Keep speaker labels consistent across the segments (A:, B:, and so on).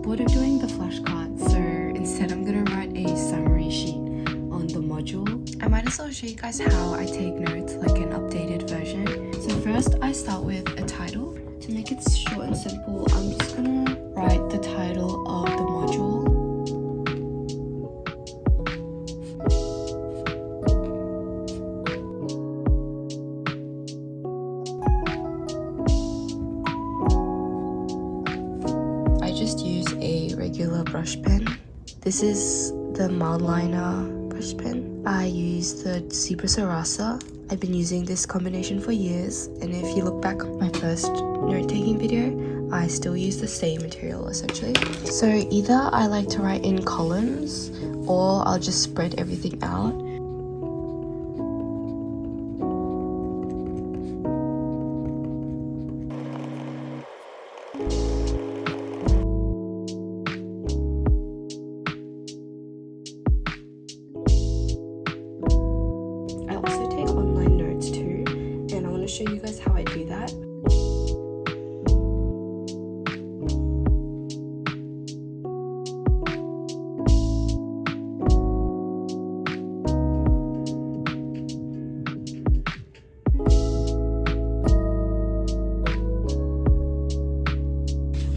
A: bored of doing the flashcards, so instead I'm gonna write a summary sheet on the module. I might as well show you guys how I take notes, like an updated version. So first I start with a title. To make it short and simple, I'm just gonna write the title of the module. I just use a regular brush pen. This is the mild liner brush pen. I use the Zebra Sarasa. I've been using this combination for years, and if you look back on my first note-taking video, I still use the same material essentially. So either I like to write in columns, or I'll just spread everything out. I also take online notes too, and I want to show you guys how I do that.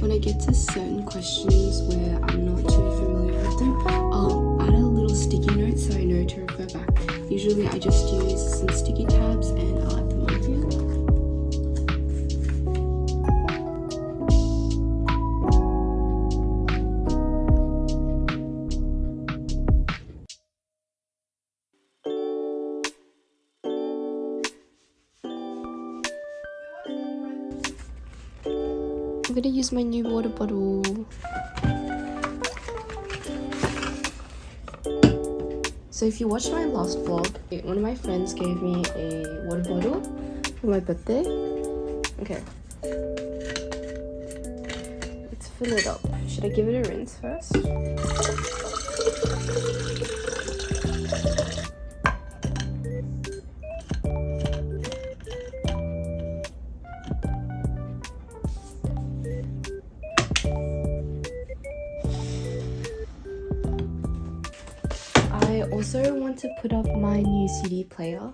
A: When I get to certain questions where I'm not too familiar with them, I'll add a little sticky note so I know to refer back. Usually I just use some sticky tabs and I'll add them on here. I'm gonna use my new water bottle. So if you watched my last vlog, one of my friends gave me a water bottle for my birthday. Okay. Let's fill it up. Should I give it a rinse first? I also want to put up my new CD player.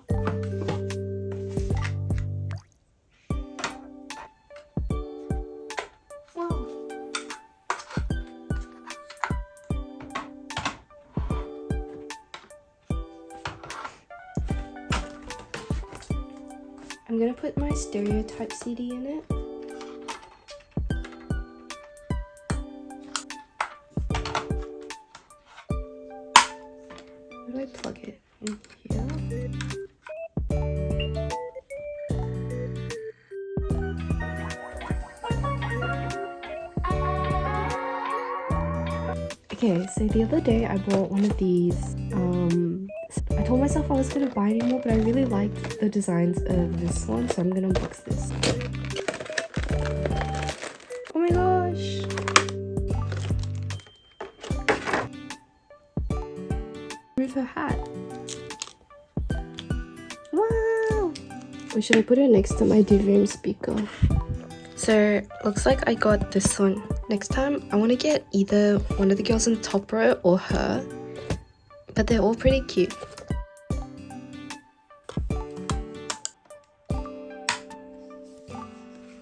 A: Wow. I'm gonna put my stereotype CD in it. Where do I plug it? In here? Okay, so the other day I bought one of these. I told myself I was gonna buy any more, but I really liked the designs of this one, so I'm gonna unbox this. Oh my gosh! Remove her hat. Wow! Or should I put it next to my DVM speaker? So, looks like I got this one. Next time, I want to get either one of the girls in the top row or her. But they're all pretty cute.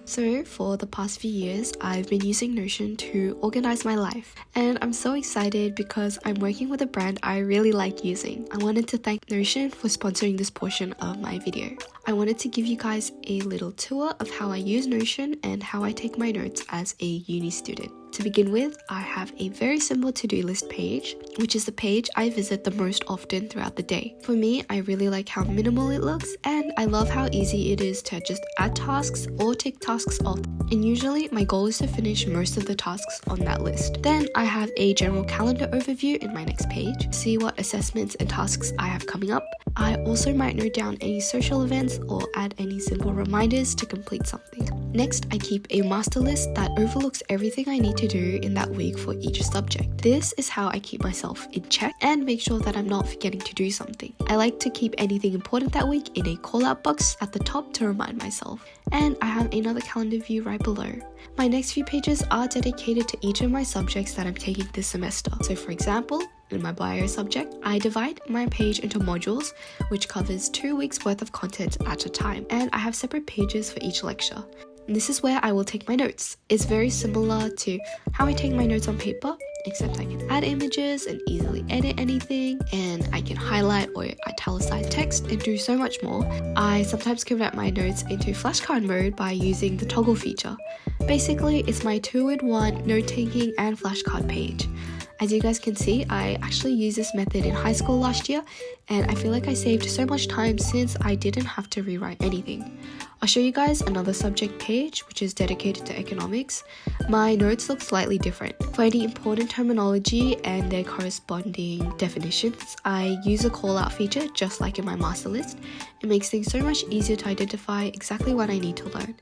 A: So for the past few years, I've been using Notion to organize my life, and I'm so excited because I'm working with a brand I really like using. I wanted to thank Notion for sponsoring this portion of my video. I wanted to give you guys a little tour of how I use Notion and how I take my notes as a uni student. To begin with, I have a very simple to-do list page, which is the page I visit the most often throughout the day. For me, I really like how minimal it looks, and I love how easy it is to just add tasks or take tasks off. And usually, my goal is to finish most of the tasks on that list. Then I have a general calendar overview in my next page, see what assessments and tasks I have coming up. I also might note down any social events or add any simple reminders to complete something. Next, I keep a master list that overlooks everything I need to to do in that week for each subject. This is how I keep myself in check and make sure that I'm not forgetting to do something. I like to keep anything important that week in a call-out box at the top to remind myself. And I have another calendar view right below. My next few pages are dedicated to each of my subjects that I'm taking this semester. So for example, in my bio subject, I divide my page into modules, which covers 2 weeks worth of content at a time, and I have separate pages for each lecture. And this is where I will take my notes. It's very similar to how I take my notes on paper, except I can add images and easily edit anything, and I can highlight or italicize text and do so much more. I sometimes convert my notes into flashcard mode by using the toggle feature. Basically, it's my 2-in-1 note-taking and flashcard page. As you guys can see, I actually used this method in high school last year, and I feel like I saved so much time since I didn't have to rewrite anything. I'll show you guys another subject page, which is dedicated to economics. My notes look slightly different. For any important terminology and their corresponding definitions, I use a call-out feature just like in my master list. It makes things so much easier to identify exactly what I need to learn.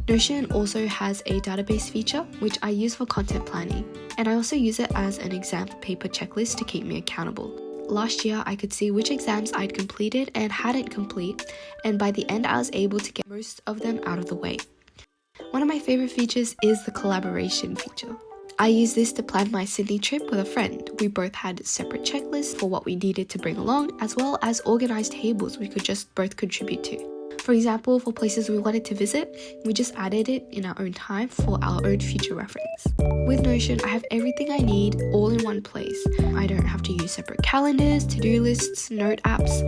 A: Notion also has a database feature, which I use for content planning, and I also use it as an exam paper checklist to keep me accountable. Last year, I could see which exams I'd completed and hadn't complete, and by the end I was able to get most of them out of the way. One of my favorite features is the collaboration feature. I use this to plan my Sydney trip with a friend. We both had separate checklists for what we needed to bring along, as well as organized tables we could just both contribute to. For example, for places we wanted to visit, we just added it in our own time for our own future reference. With Notion, I have everything I need all in one place. I don't have to use separate calendars, to-do lists, note apps.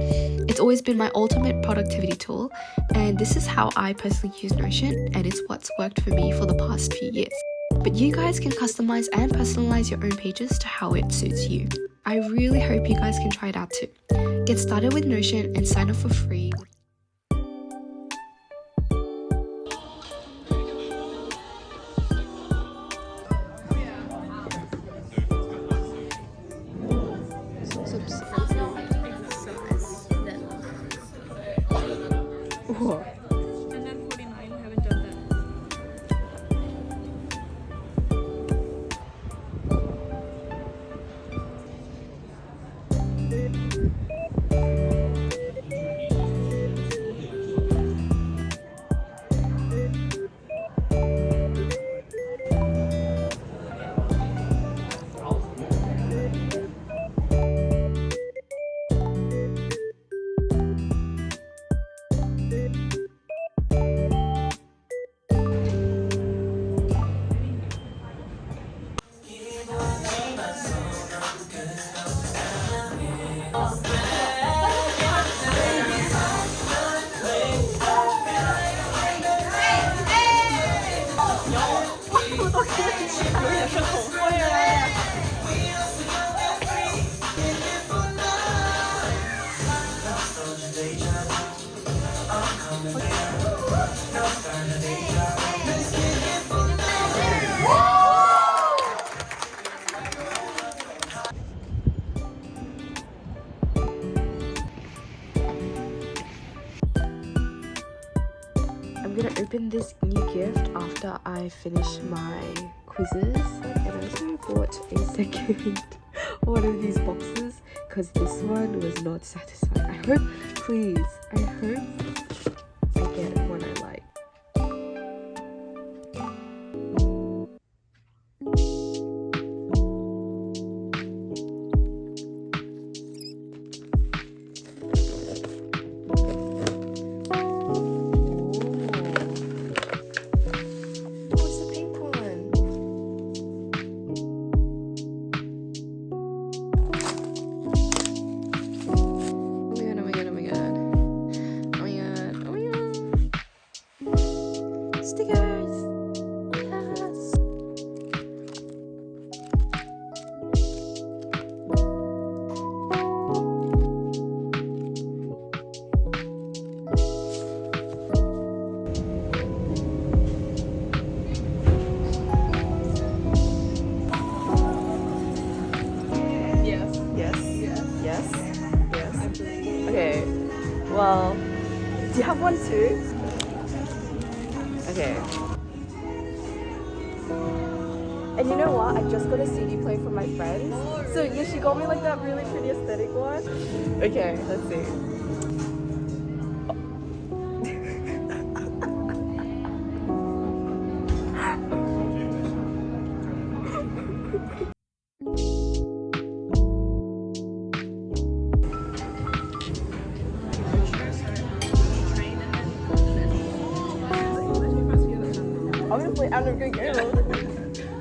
A: It's always been my ultimate productivity tool, and this is how I personally use Notion, and it's what's worked for me for the past few years. But you guys can customize and personalize your own pages to how it suits you. I really hope you guys can try it out too. Get started with Notion and sign up for free. Whoa.
B: And then 49, haven't done that.
A: I'm gonna open this new gift after I finish my quizzes, and I also bought a second one of these boxes because this one was not satisfying. I hope I get one I like. Stickers! Yes! Yes. Okay, well, do you have one too? Okay.
C: And you know what? I just got a CD player for my friends. So yeah, she got me like that really pretty aesthetic one. Okay, let's see. Obviously, I'm a good girl.